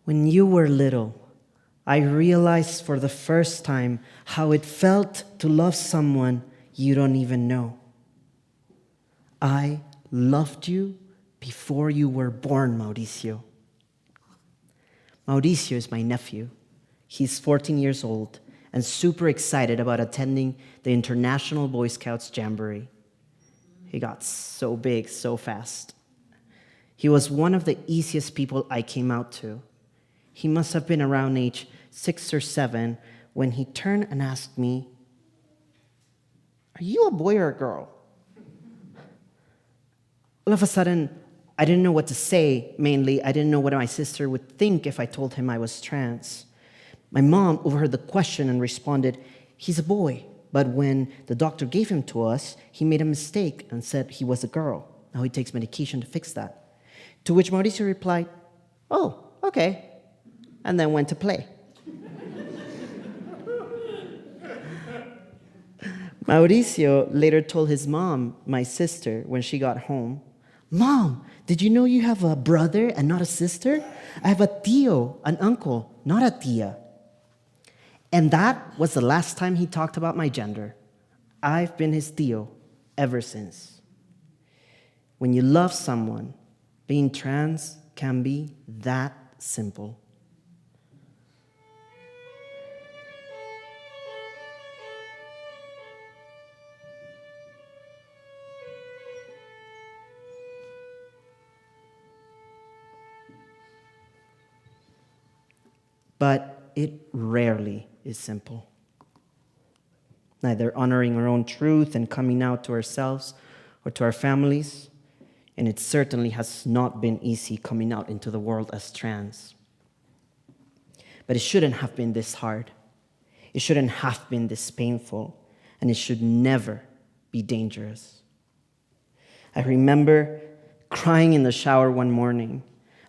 When you were little, I realized for the first time how it felt to love someone you don't even know. I loved you before you were born, Mauricio. Mauricio is my nephew. He's 14 years old and super excited about attending the International Boy Scouts Jamboree. He got so big so fast. He was one of the easiest people I came out to. He must have been around age 6 or 7 when he turned and asked me, "Are you a boy or a girl?" All of a sudden, I didn't know what to say. Mainly, I didn't know what my sister would think if I told him I was trans. My mom overheard the question and responded, "He's a boy." But when the doctor gave him to us, he made a mistake and said he was a girl. Now he takes medication to fix that. To which Mauricio replied, "Oh, okay," and then went to play. Mauricio later told his mom, my sister, when she got home, "Mom, did you know you have a brother and not a sister? I have a tío, an uncle, not a tía." And that was the last time he talked about my gender. I've been his tío ever since. When you love someone, being trans can be that simple. But it rarely is simple. Neither honoring our own truth and coming out to ourselves or to our families, and it certainly has not been easy coming out into the world as trans. But it shouldn't have been this hard. It shouldn't have been this painful, and it should never be dangerous. I remember crying in the shower one morning.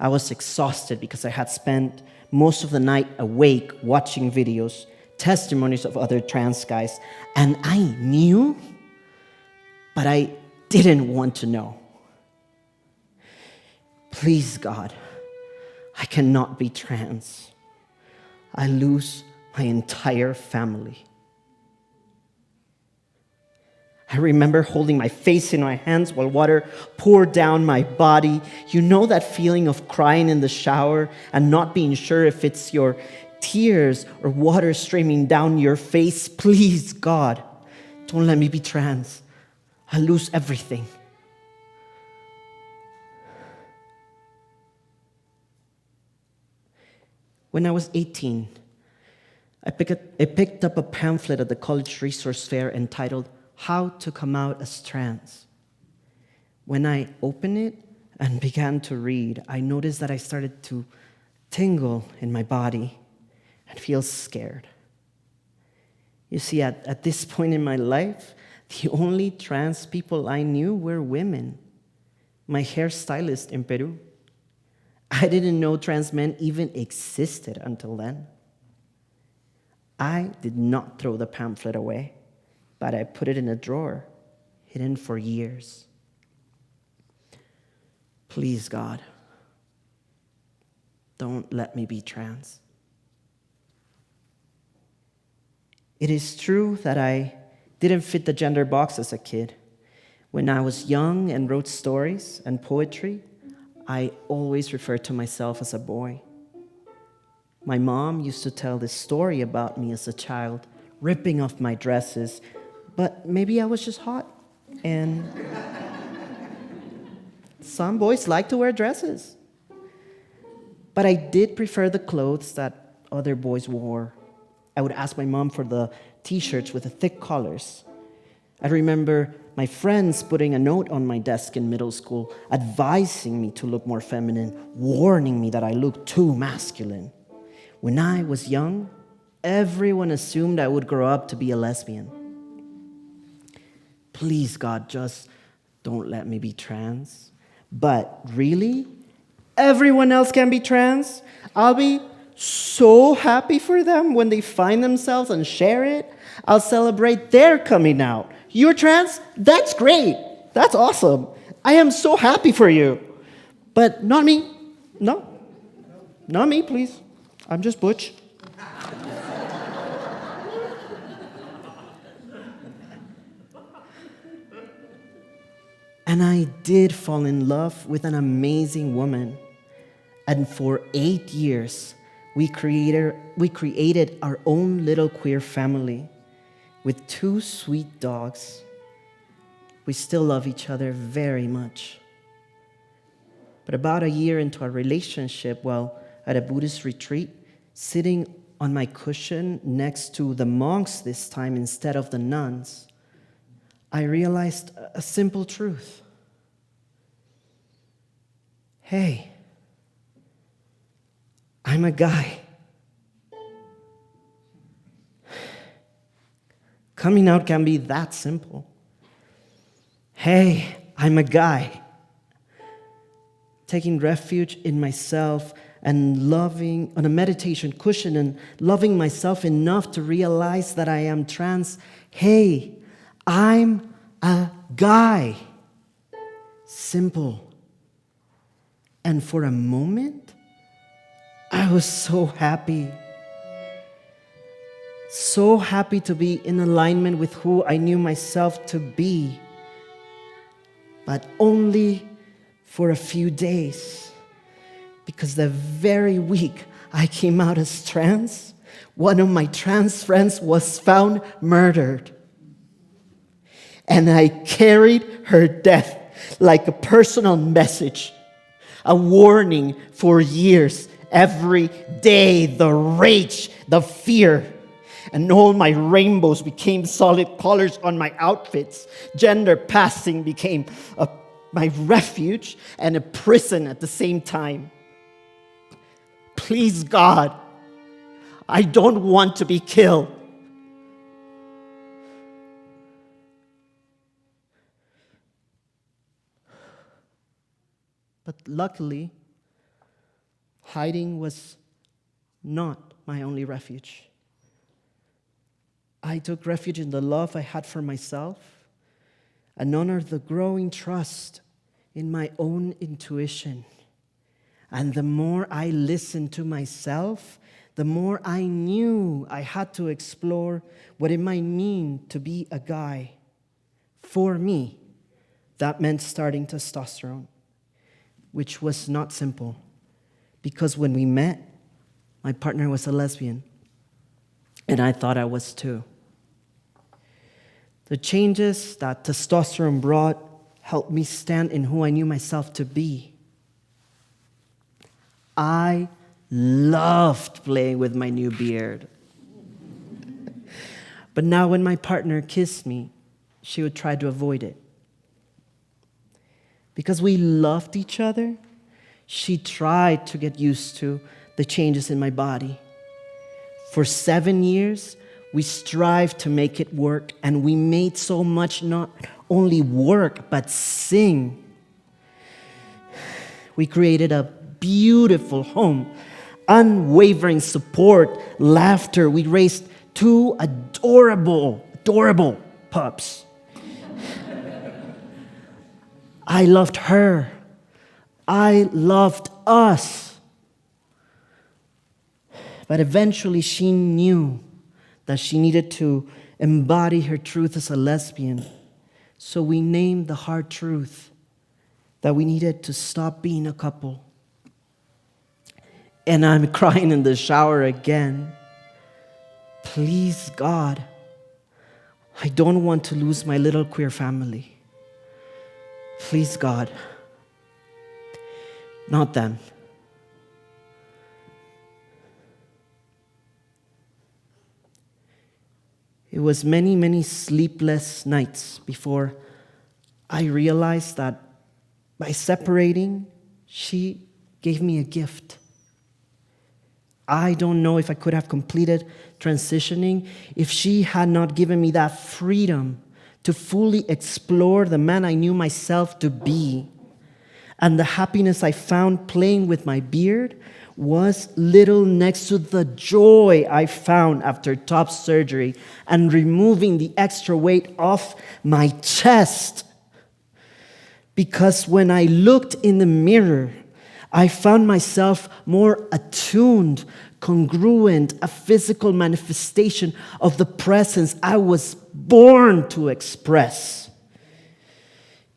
I was exhausted because I had spent most of the night awake watching videos, testimonies of other trans guys, and I knew, but I didn't want to know. Please, God, I cannot be trans. I lose my entire family. I remember holding my face in my hands while water poured down my body. You know that feeling of crying in the shower and not being sure if it's your tears or water streaming down your face? Please, God, don't let me be trans. I lose everything. When I was 18, I picked up a pamphlet at the college resource fair entitled "How to Come Out as Trans." When I opened it and began to read, I noticed that I started to tingle in my body and feel scared. You see, at this point in my life, the only trans people I knew were women. My hairstylist in Peru. I didn't know trans men even existed until then. I did not throw the pamphlet away, but I put it in a drawer, hidden for years. Please, God, don't let me be trans. It is true that I didn't fit the gender box as a kid. When I was young and wrote stories and poetry, I always referred to myself as a boy. My mom used to tell this story about me as a child, ripping off my dresses, but maybe I was just hot, and some boys like to wear dresses. But I did prefer the clothes that other boys wore. I would ask my mom for the t-shirts with the thick collars. I remember my friends putting a note on my desk in middle school, advising me to look more feminine, warning me that I looked too masculine. When I was young, everyone assumed I would grow up to be a lesbian. Please, God, just don't let me be trans. But really, everyone else can be trans. I'll be so happy for them when they find themselves and share it. I'll celebrate their coming out. You're trans? That's great. That's awesome. I am so happy for you. But not me. No. Not me, please. I'm just Butch. And I did fall in love with an amazing woman. And for 8 years, we created our own little queer family with 2 sweet dogs. We still love each other very much. But about a year into our relationship, while at a Buddhist retreat, sitting on my cushion next to the monks this time instead of the nuns, I realized a simple truth. Hey, I'm a guy. Coming out can be that simple. Hey, I'm a guy. Taking refuge in myself and loving on a meditation cushion and loving myself enough to realize that I am trans. Hey, I'm a guy. Simple. And for a moment, I was so happy. So happy to be in alignment with who I knew myself to be. But only for a few days. Because the very week I came out as trans, one of my trans friends was found murdered. And I carried her death like a personal message, a warning for years. Every day, the rage, the fear, and all my rainbows became solid colors on my outfits. Gender passing became my refuge and a prison at the same time. Please, God, I don't want to be killed. But luckily, hiding was not my only refuge. I took refuge in the love I had for myself and honored the growing trust in my own intuition. And the more I listened to myself, the more I knew I had to explore what it might mean to be a guy. For me, that meant starting testosterone, which was not simple. Because when we met, my partner was a lesbian, and I thought I was too. The changes that testosterone brought helped me stand in who I knew myself to be. I loved playing with my new beard. But now when my partner kissed me, she would try to avoid it. Because we loved each other, she tried to get used to the changes in my body. For 7 years, we strived to make it work, and we made so much not only work, but sing. We created a beautiful home, unwavering support, laughter. We raised 2 adorable pups. I loved her. I loved us. But eventually she knew that she needed to embody her truth as a lesbian. So we named the hard truth that we needed to stop being a couple. And I'm crying in the shower again. Please, God, I don't want to lose my little queer family. Please, God, not them. It was many, many sleepless nights before I realized that by separating, she gave me a gift. I don't know if I could have completed transitioning if she had not given me that freedom to fully explore the man I knew myself to be. And the happiness I found playing with my beard was little next to the joy I found after top surgery and removing the extra weight off my chest. Because when I looked in the mirror, I found myself more attuned, congruent, a physical manifestation of the presence I was born to express.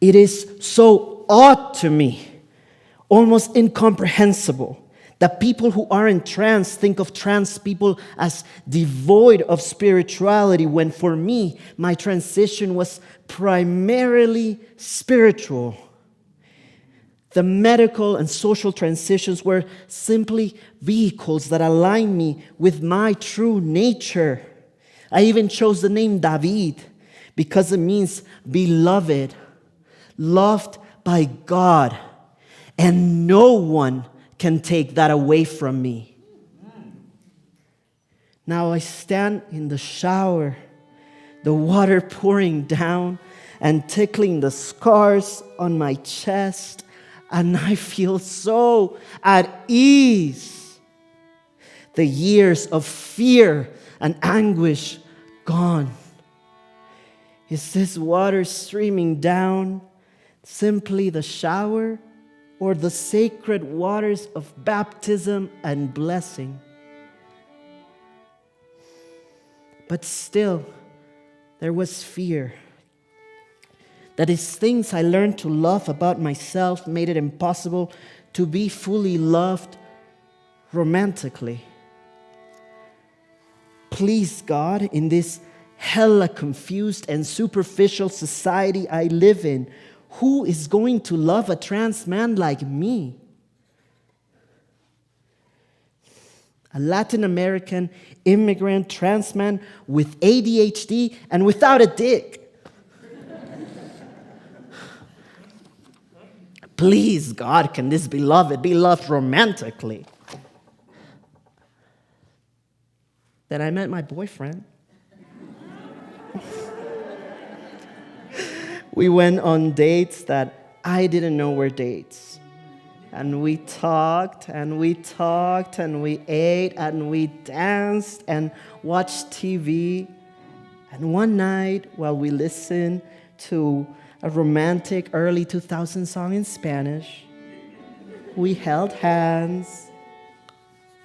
It is so odd to me, almost incomprehensible, that people who are in trance think of trance people as devoid of spirituality, when for me, my transition was primarily spiritual. The medical and social transitions were simply vehicles that aligned me with my true nature. I even chose the name David because it means beloved, loved by God, and no one can take that away from me. Now I stand in the shower, the water pouring down and tickling the scars on my chest, and I feel so at ease. The years of fear and anguish gone. Is this water streaming down simply the shower, or the sacred waters of baptism and blessing? But still, there was fear. That is, things I learned to love about myself made it impossible to be fully loved romantically. Please, God, in this hella confused and superficial society I live in, who is going to love a trans man like me? A Latin American immigrant trans man with ADHD and without a dick. Please, God, can this beloved be loved romantically? Then I met my boyfriend. We went on dates that I didn't know were dates. And we talked, and we talked, and we ate, and we danced, and watched TV. And one night, while we listened to a romantic early 2000 song in Spanish, we held hands,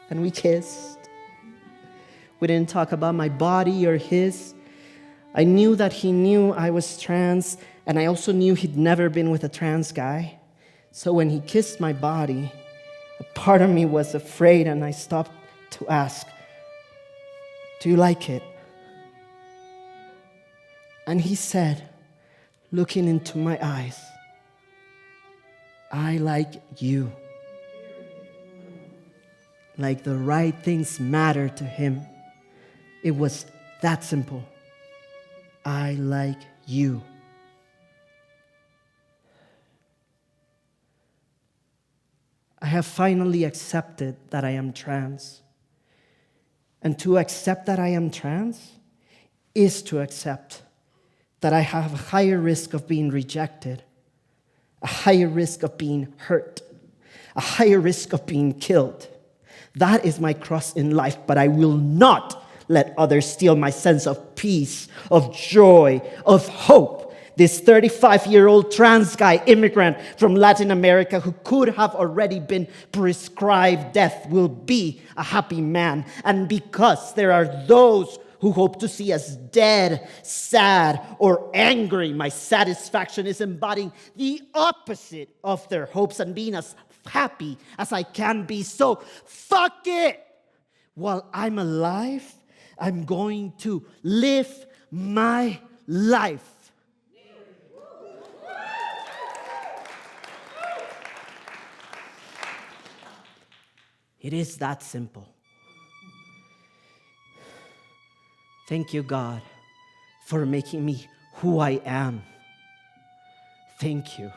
and we kissed. We didn't talk about my body or his. I knew that he knew I was trans, and I also knew he'd never been with a trans guy. So when he kissed my body, a part of me was afraid, and I stopped to ask, "Do you like it?" And he said, looking into my eyes, "I like you." Like the right things matter to him. It was that simple. I like you. I have finally accepted that I am trans. And to accept that I am trans is to accept that I have a higher risk of being rejected, a higher risk of being hurt, a higher risk of being killed. That is my cross in life, but I will not let others steal my sense of peace, of joy, of hope. This 35-year-old trans guy, immigrant from Latin America who could have already been prescribed death, will be a happy man. And because there are those who hope to see us dead, sad, or angry, my satisfaction is embodying the opposite of their hopes and being as happy as I can be. So fuck it! While I'm alive, I'm going to live my life. It is that simple. Thank you, God, for making me who I am. Thank you.